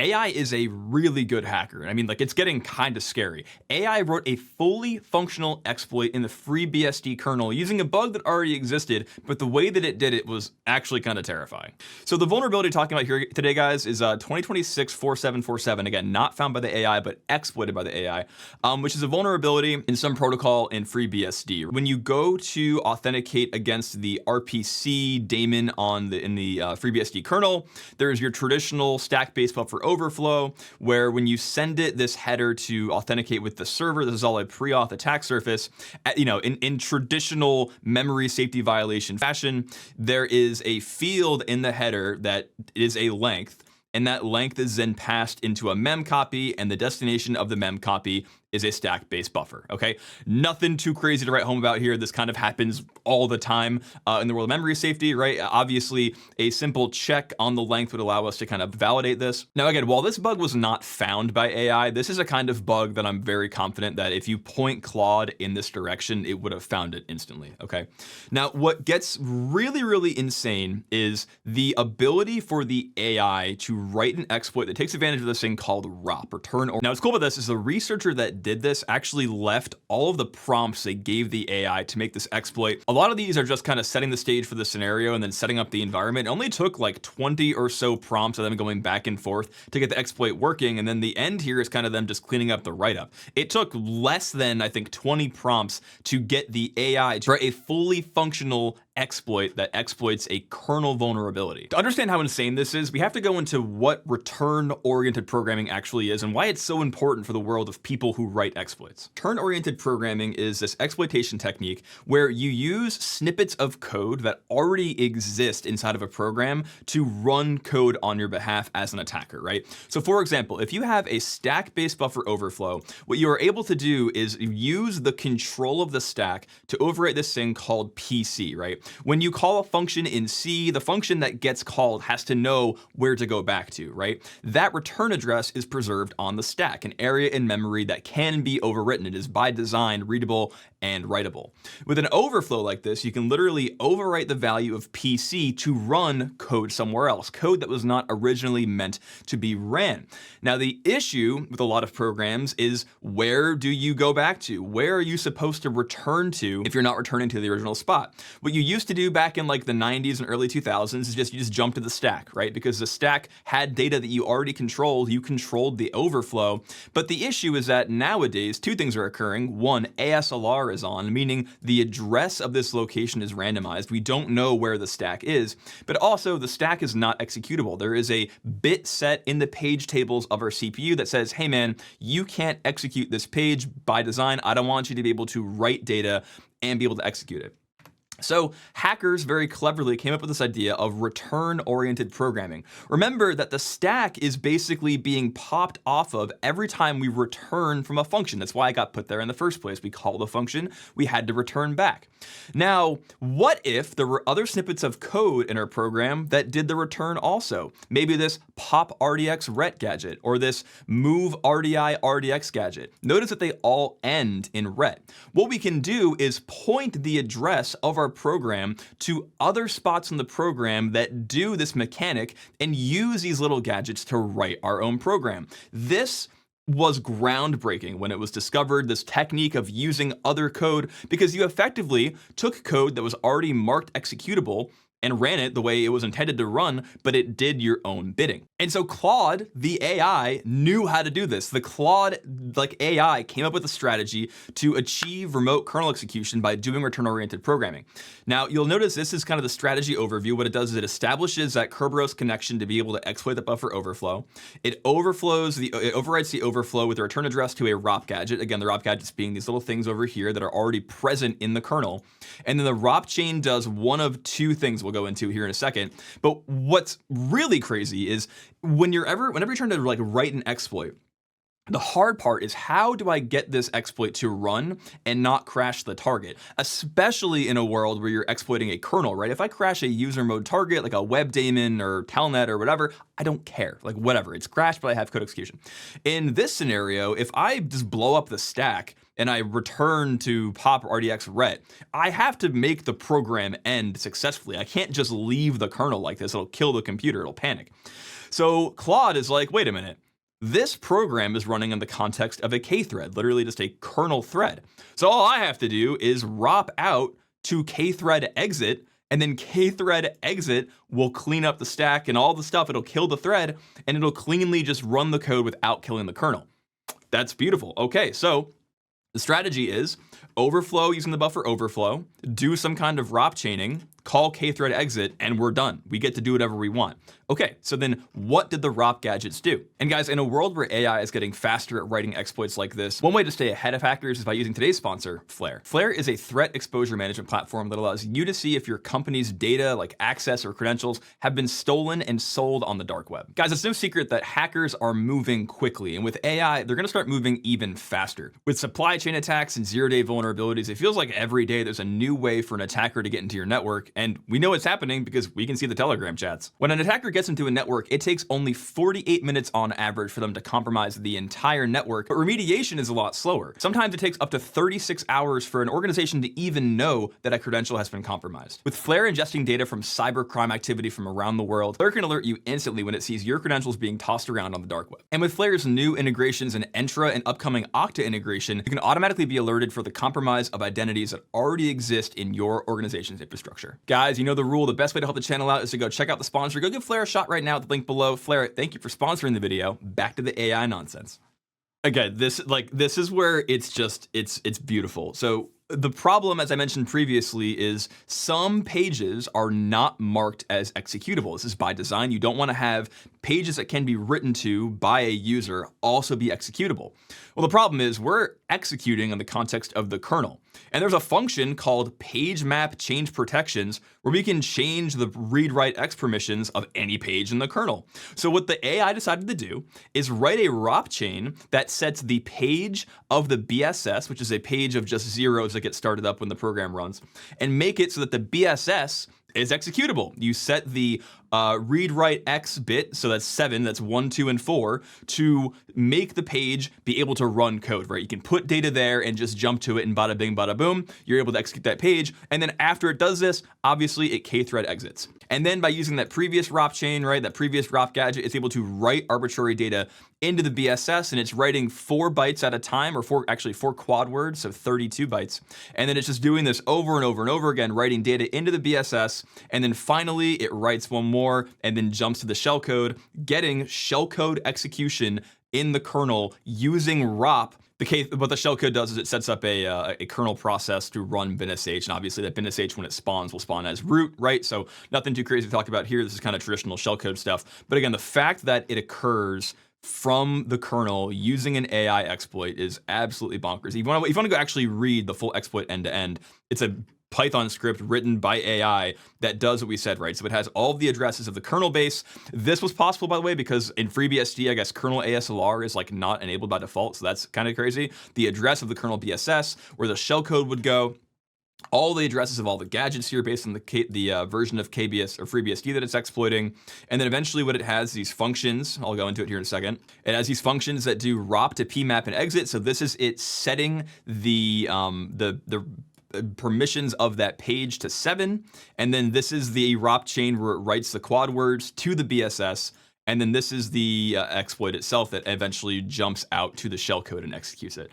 AI is a really good hacker. I mean, like, it's getting kind of scary. AI wrote a fully functional exploit in the FreeBSD kernel using a bug that already existed, but the way that it did it was actually kind of terrifying. So the vulnerability talking about here today, guys, is 2026-4747. Again, not found by the AI, but exploited by the AI, which is a vulnerability in some protocol in FreeBSD. When you go to authenticate against the RPC daemon in the FreeBSD kernel, there's your traditional stack-based buffer overflow, where when you send it this header to authenticate with the server, this is all a pre-auth attack surface. In traditional memory safety violation fashion, there is a field in the header that is a length, and that length is then passed into a mem copy, and the destination of the mem copy is a stack-based buffer, okay? Nothing too crazy to write home about here. This kind of happens all the time in the world of memory safety, right? Obviously, a simple check on the length would allow us to kind of validate this. Now, again, while this bug was not found by AI, this is a kind of bug that I'm very confident that if you point Claude in this direction, it would have found it instantly, okay? Now, what gets really, really insane is the ability for the AI to write an exploit that takes advantage of this thing called ROP, return. Now, what's cool about this is the researcher that did this actually left all of the prompts they gave the AI to make this exploit. A lot of these are just kind of setting the stage for the scenario and then setting up the environment. It only took like 20 or so prompts of them going back and forth to get the exploit working, and then the end here is kind of them just cleaning up the write-up. It took less than, I think, 20 prompts to get the AI to write a fully functional exploit that exploits a kernel vulnerability. To understand how insane this is, we have to go into what return-oriented programming actually is and why it's so important for the world of people who write exploits. Return-oriented programming is this exploitation technique where you use snippets of code that already exist inside of a program to run code on your behalf as an attacker, right? So for example, if you have a stack-based buffer overflow, what you are able to do is use the control of the stack to overwrite this thing called PC, right? When you call a function in C, the function that gets called has to know where to go back to, right? That return address is preserved on the stack, an area in memory that can be overwritten. It is by design readable and writable. With an overflow like this, you can literally overwrite the value of PC to run code somewhere else, code that was not originally meant to be ran. Now, the issue with a lot of programs is, where do you go back to? Where are you supposed to return to if you're not returning to the original spot? What you used to do back in like the 90s and early 2000s is you just jump to the stack, right? Because the stack had data that you already controlled, you controlled the overflow. But the issue is that nowadays, two things are occurring. One, ASLR is on, meaning the address of this location is randomized. We don't know where the stack is, but also the stack is not executable. There is a bit set in the page tables of our CPU that says, hey man, you can't execute this page by design. I don't want you to be able to write data and be able to execute it. So hackers very cleverly came up with this idea of return-oriented programming. Remember that the stack is basically being popped off of every time we return from a function. That's why it got put there in the first place. We called a function, we had to return back. Now, what if there were other snippets of code in our program that did the return also? Maybe this pop RDX ret gadget or this move RDI RDX gadget. Notice that they all end in ret. What we can do is point the address of our program to other spots in the program that do this mechanic and use these little gadgets to write our own program. This was groundbreaking when it was discovered, this technique of using other code, because you effectively took code that was already marked executable and ran it the way it was intended to run, but it did your own bidding. And so Claude, the AI, knew how to do this. The Claude AI came up with a strategy to achieve remote kernel execution by doing return-oriented programming. Now, you'll notice this is kind of the strategy overview. What it does is it establishes that Kerberos connection to be able to exploit the buffer overflow. It overwrites the overflow with a return address to a ROP gadget. Again, the ROP gadgets being these little things over here that are already present in the kernel. And then the ROP chain does one of two things we'll go into here in a second. But what's really crazy is whenever you're trying to like write an exploit, the hard part is, how do I get this exploit to run and not crash the target? Especially in a world where you're exploiting a kernel, right? If I crash a user mode target, like a web daemon or telnet or whatever, I don't care, like whatever, it's crashed, but I have code execution. In this scenario, if I just blow up the stack and I return to pop RDX ret, I have to make the program end successfully. I can't just leave the kernel like this, it'll kill the computer, it'll panic. So Claude is like, wait a minute. This program is running in the context of a K thread, literally just a kernel thread. So all I have to do is ROP out to K thread exit, and then K thread exit will clean up the stack and all the stuff. It'll kill the thread, and it'll cleanly just run the code without killing the kernel. That's beautiful. Okay, so the strategy is overflow using the buffer overflow, do some kind of ROP chaining, call K-thread exit, and we're done. We get to do whatever we want. Okay, so then what did the ROP gadgets do? And guys, in a world where AI is getting faster at writing exploits like this, one way to stay ahead of hackers is by using today's sponsor, Flare. Flare is a threat exposure management platform that allows you to see if your company's data, like access or credentials, have been stolen and sold on the dark web. Guys, it's no secret that hackers are moving quickly, and with AI, they're gonna start moving even faster. With supply chain attacks and zero-day vulnerabilities, it feels like every day there's a new way for an attacker to get into your network, and we know it's happening because we can see the Telegram chats. When an attacker gets into a network, it takes only 48 minutes on average for them to compromise the entire network, but remediation is a lot slower. Sometimes it takes up to 36 hours for an organization to even know that a credential has been compromised. With Flare ingesting data from cybercrime activity from around the world, Flare can alert you instantly when it sees your credentials being tossed around on the dark web. And with Flare's new integrations in Entra and upcoming Okta integration, you can automatically be alerted for the compromise of identities that already exist in your organization's infrastructure. Guys, you know the rule. The best way to help the channel out is to go check out the sponsor. Go give Flare a shot right now at the link below. Flare, thank you for sponsoring the video. Back to the AI nonsense. Again, this is where it's beautiful. So the problem, as I mentioned previously, is some pages are not marked as executable. This is by design. You don't want to have pages that can be written to by a user also be executable. Well, the problem is we're executing in the context of the kernel. And there's a function called page map change protections where we can change the read write X permissions of any page in the kernel. So what the AI decided to do is write a ROP chain that sets the page of the BSS, which is a page of just zeros that get started up when the program runs, and make it so that the BSS is executable. You set the read write X bit, so that's 7, that's 1, 2, and 4, to make the page be able to run code, right? You can put data there and just jump to it and bada bing, bada boom, you're able to execute that page. And then after it does this, obviously it K-thread exits. And then by using that previous ROP chain, right, that previous ROP gadget, it's able to write arbitrary data into the BSS, and it's writing 4 bytes at a time, or 4 quad words, so 32 bytes. And then it's just doing this over and over and over again, writing data into the BSS, and then finally it writes one more and then jumps to the shellcode, getting shellcode execution in the kernel using ROP. What the shellcode does is it sets up a kernel process to run binsh, and obviously that binsh, when it spawns, will spawn as root, right? So nothing too crazy to talk about here. This is kind of traditional shellcode stuff. But again, the fact that it occurs from the kernel using an AI exploit is absolutely bonkers. If you want to go actually read the full exploit end to end, it's a Python script written by AI that does what we said, right? So it has all of the addresses of the kernel base. This was possible, by the way, because in FreeBSD, I guess kernel ASLR is like not enabled by default, so that's kind of crazy. The address of the kernel BSS, where the shellcode would go, all the addresses of all the gadgets here based on the version of KBS or FreeBSD that it's exploiting. And then eventually what it has, these functions, I'll go into it here in a second. It has these functions that do ROP to PMAP and exit. So this is it setting the permissions of that page to 7. And then this is the ROP chain where it writes the quad words to the BSS. And then this is the exploit itself that eventually jumps out to the shellcode and executes it.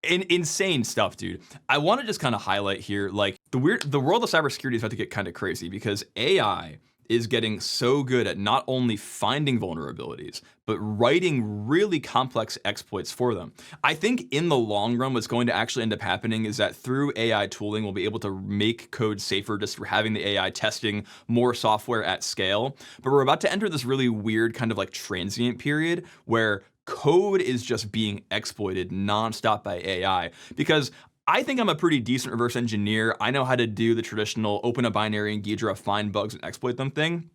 Insane stuff, dude. I want to just kind of highlight here, like the world of cybersecurity is about to get kind of crazy because AI is getting so good at not only finding vulnerabilities, but writing really complex exploits for them. I think in the long run, what's going to actually end up happening is that through AI tooling, we'll be able to make code safer just through having the AI testing more software at scale. But we're about to enter this really weird kind of like transient period where code is just being exploited nonstop by AI, because I think I'm a pretty decent reverse engineer. I know how to do the traditional open a binary in Ghidra, find bugs and exploit them thing.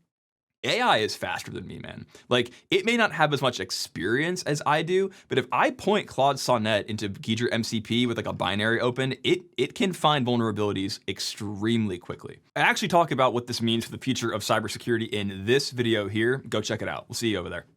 AI is faster than me, man. Like, it may not have as much experience as I do, but if I point Claude Sonnet into Ghidra MCP with like a binary open, it can find vulnerabilities extremely quickly. I actually talk about what this means for the future of cybersecurity in this video here. Go check it out. We'll see you over there.